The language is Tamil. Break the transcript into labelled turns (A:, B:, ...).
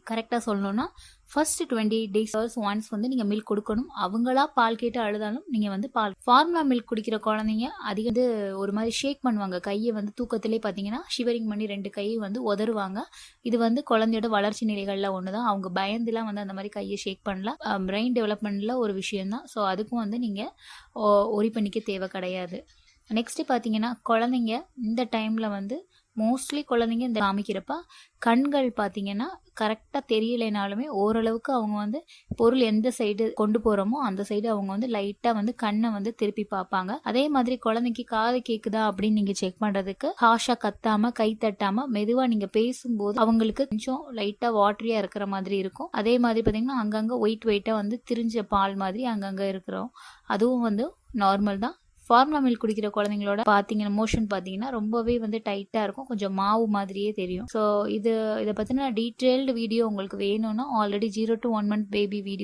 A: கரெக்டாக சொல்லணும்னா ஃபர்ஸ்ட் 28 days ஒன்ஸ் வந்து நீங்கள் மில்க் கொடுக்கணும். அவங்களா பால் கேட்டு அழுதாலும் நீங்கள் வந்து ஃபார்முலா மில்க் குடிக்கிற குழந்தைங்க அதிகம் வந்து ஒரு மாதிரி ஷேக் பண்ணுவாங்க. கையை வந்து தூக்கத்திலே பார்த்தீங்கன்னா ஷிவரிங் பண்ணி 2 கையை வந்து உதறுவாங்க. இது வந்து குழந்தையோட வளர்ச்சி நிலைகளில் ஒன்று தான். அவங்க பயந்துலாம் வந்து அந்த மாதிரி கையை ஷேக் பண்ணலாம். பிரெயின் டெவலப்மெண்ட்டில் ஒரு விஷயம்தான். ஸோ அதுக்கும் வந்து நீங்கள் ஒரி பண்ணிக்க தேவை கிடையாது. நெக்ஸ்ட்டு பார்த்தீங்கன்னா குழந்தைங்க இந்த டைமில் வந்து மோஸ்ட்லி குழந்தைங்க இந்த காமிக்கிறப்ப கண்கள் பார்த்தீங்கன்னா கரெக்டாக தெரியலைனாலுமே ஓரளவுக்கு அவங்க வந்து பொருள் எந்த சைடு கொண்டு போகிறோமோ அந்த சைடு அவங்க வந்து லைட்டாக வந்து கண்ணை வந்து திருப்பி பார்ப்பாங்க. அதே மாதிரி குழந்தைக்கு காது கேட்குதா அப்படின்னு நீங்கள் செக் பண்ணுறதுக்கு ஹாஷாக கத்தாமல் கை தட்டாமல் மெதுவாக நீங்கள் பேசும்போது அவங்களுக்கு கொஞ்சம் லைட்டாக வாட்டரியாக இருக்கிற மாதிரி இருக்கும். அதே மாதிரி பார்த்தீங்கன்னா அங்கங்கே வெயிட்டாக வந்து திரிஞ்ச பால் மாதிரி அங்கங்கே இருக்கிறோம். அதுவும் வந்து நார்மல் தான். ஃபார்முலா மில்க் குடிக்கிற குழந்தைங்களோட பார்த்தீங்கன்னா மோஷன் பார்த்தீங்கன்னா ரொம்பவே வந்து டைட்டாக இருக்கும். கொஞ்சம் மாவு மாதிரியே தெரியும். ஸோ இதை பற்றின டீட்டெயில்டு வீடியோ உங்களுக்கு வேணும்னா already 0 to 1 month baby video